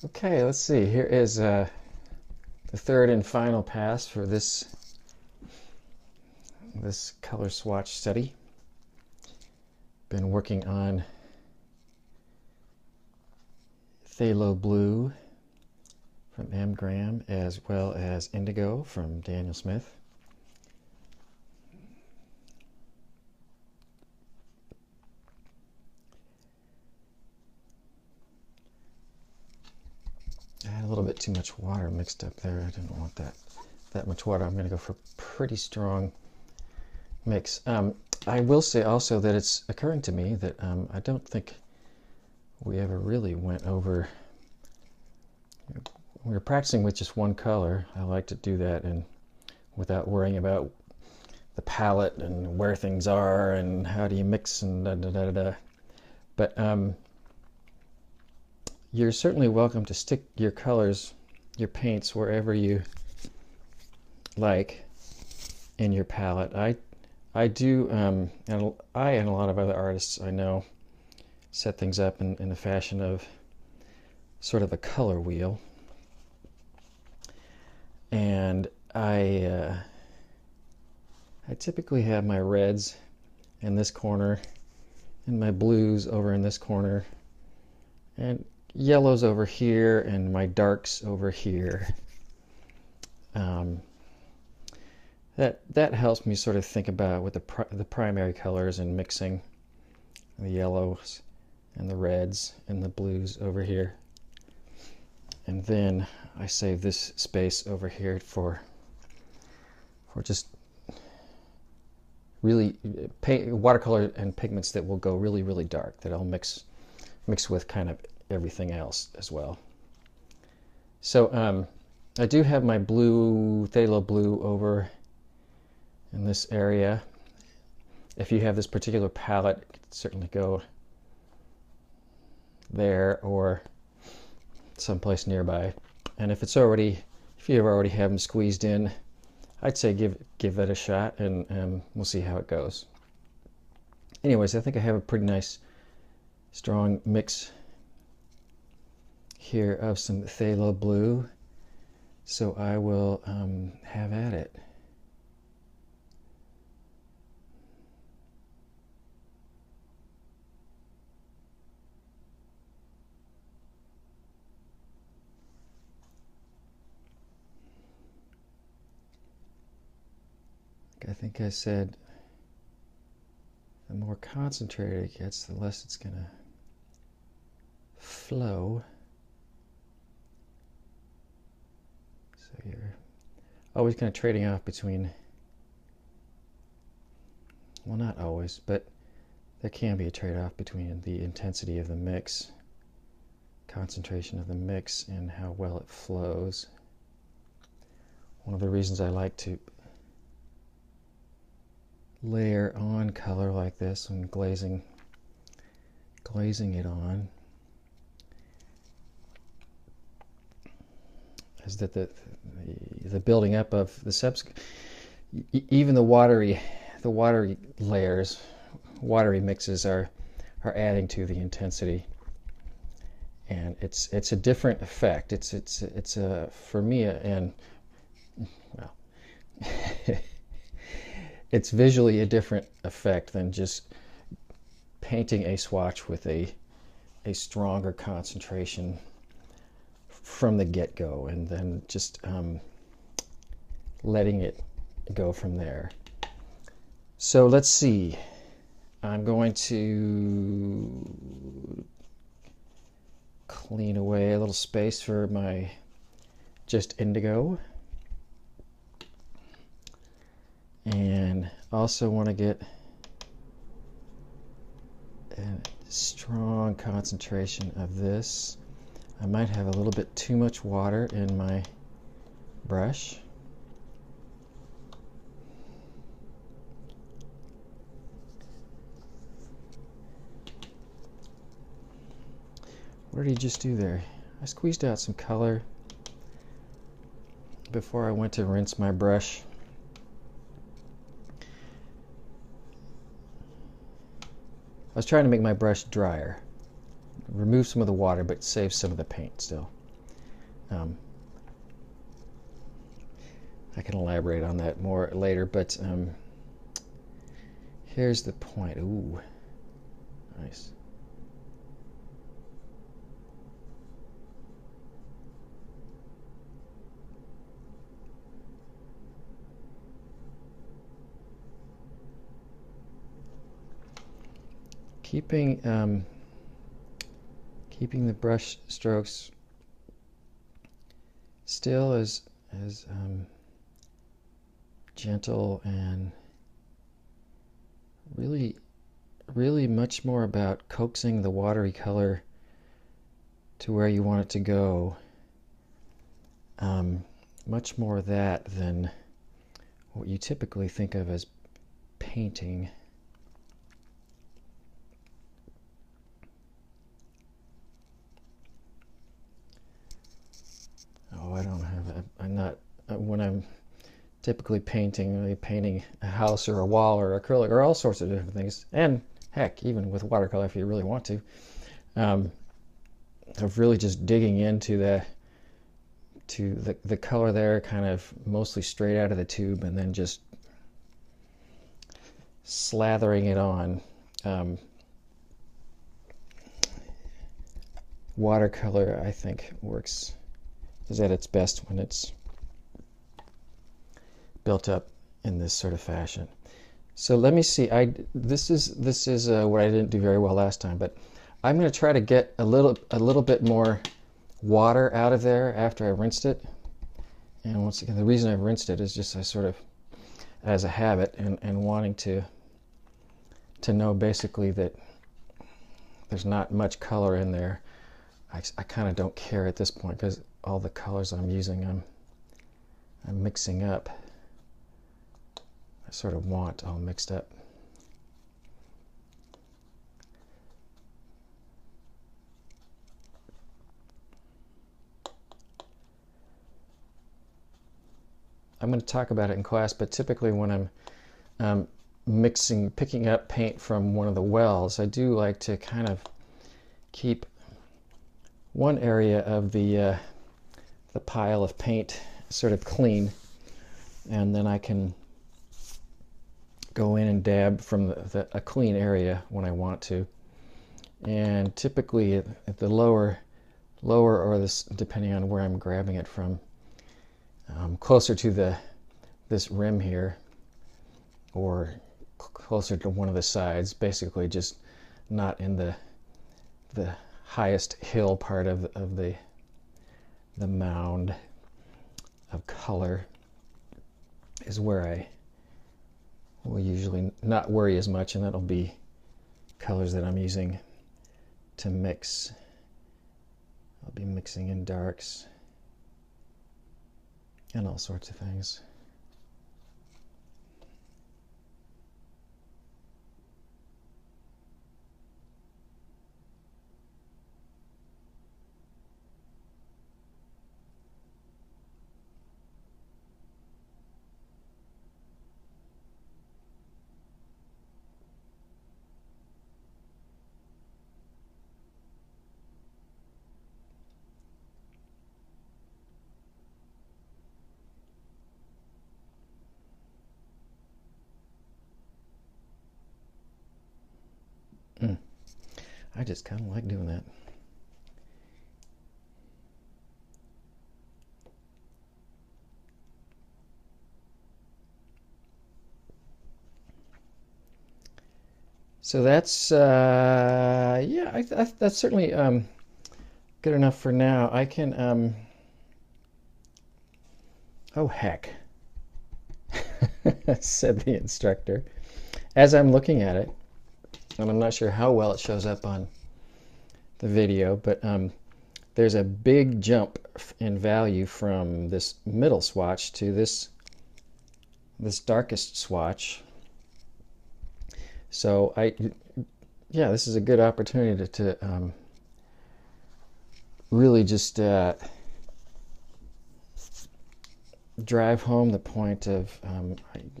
Okay, let's see. Here is the third and final pass for this color swatch study. Been working on Phthalo blue from M. Graham as well as Indigo from Daniel Smith. I had a little bit too much water mixed up there. I didn't want that much water. I'm going to go for a pretty strong mix. I will say also that it's occurring to me that I don't think we ever really went over. When we're practicing with just one color, I like to do that and without worrying about the palette and where things are and how do you mix and da da da da. But you're certainly welcome to stick your colors, your paints, wherever you like in your palette. I do, and I and a lot of other artists I know set things up in the fashion of sort of a color wheel. And I typically have my reds in this corner and my blues over in this corner and yellows over here and my darks over here. That helps me sort of think about what the primary colors and mixing the yellows and the reds and the blues over here. And then I save this space over here for just really watercolor and pigments that will go really, really dark, that I'll mix with kind of everything else as well. So I do have my blue, Phthalo blue over in this area. If you have this particular palette, you could certainly go there or someplace nearby. And if you already have them squeezed in, I'd say give that a shot, and we'll see how it goes. Anyways, I think I have a pretty nice strong mix here of some Phthalo blue, so I will have at it. I think I said the more concentrated it gets, the less it's going to flow. So you're always kind of trading off between, well, not always, but there can be a trade-off between the intensity of the mix, concentration of the mix, and how well it flows. One of the reasons I like to layer on color like this and glazing it on is that the building up of the even the watery layers, watery mixes are adding to the intensity, and it's a different effect. It's a, for me, and well it's visually a different effect than just painting a swatch with a stronger concentration from the get-go and then just letting it go from there. So let's see. I'm going to clean away a little space for my just Indigo. And also want to get a strong concentration of this. I might have a little bit too much water in my brush. What did he just do there? I squeezed out some color before I went to rinse my brush. I was trying to make my brush drier, remove some of the water, but save some of the paint still. I can elaborate on that more later, but here's the point. Ooh, nice. Keeping the brush strokes still as gentle and really much more about coaxing the watery color to where you want it to go. Much more of that than what you typically think of as painting. Oh, I don't have, I'm not, when I'm typically painting a house or a wall or acrylic or all sorts of different things, and heck, even with watercolor if you really want to, of really just digging into the color there, kind of mostly straight out of the tube, and then just slathering it on. Watercolor, I think, is at its best when it's built up in this sort of fashion. So let me see. This is what I didn't do very well last time, but I'm going to try to get a little bit more water out of there after I rinsed it. And once again, the reason I've rinsed it is just I sort of as a habit and wanting to know basically that there's not much color in there. I kind of don't care at this point because all the colors I'm using I'm mixing up. I sort of want all mixed up. I'm going to talk about it in class, but typically when I'm picking up paint from one of the wells, I do like to kind of keep one area of the pile of paint sort of clean, and then I can go in and dab from a clean area when I want to. And typically at the lower or this, depending on where I'm grabbing it from, closer to this rim here, or closer to one of the sides, basically just not in the highest hill part of the mound of color, is where I will usually not worry as much, and that'll be colors that I'm using to mix. I'll be mixing in darks and all sorts of things. I just kind of like doing that. So that's yeah, that's certainly good enough for now. I can oh heck, said the instructor as I'm looking at it. And I'm not sure how well it shows up on the video, but there's a big jump in value from this middle swatch to this darkest swatch. So yeah, this is a good opportunity to really just drive home the point of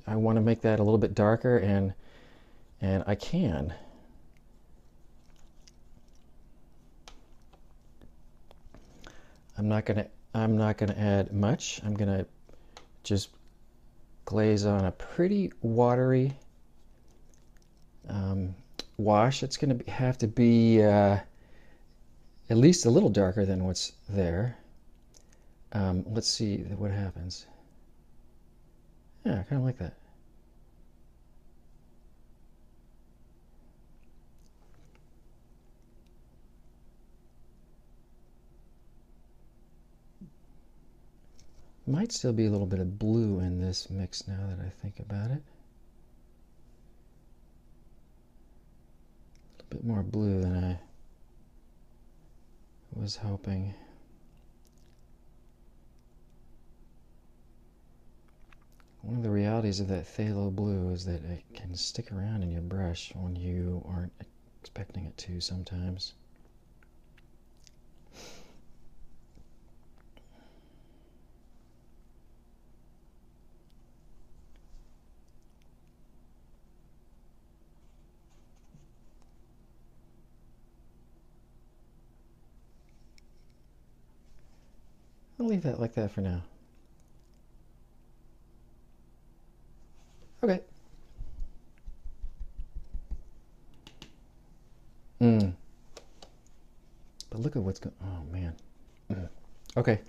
I want to make that a little bit darker, and I can. I'm not going to I'm not going to add much. I'm going to just glaze on a pretty watery wash. It's going to have to be at least a little darker than what's there. Let's see what happens. Yeah, I kind of like that. Might still be a little bit of blue in this mix now that I think about it. A bit more blue than I was hoping. One of the realities of that phthalo blue is that it can stick around in your brush when you aren't expecting it to sometimes. I'll leave that like that for now. Okay. But look at what's going. Oh man. Okay.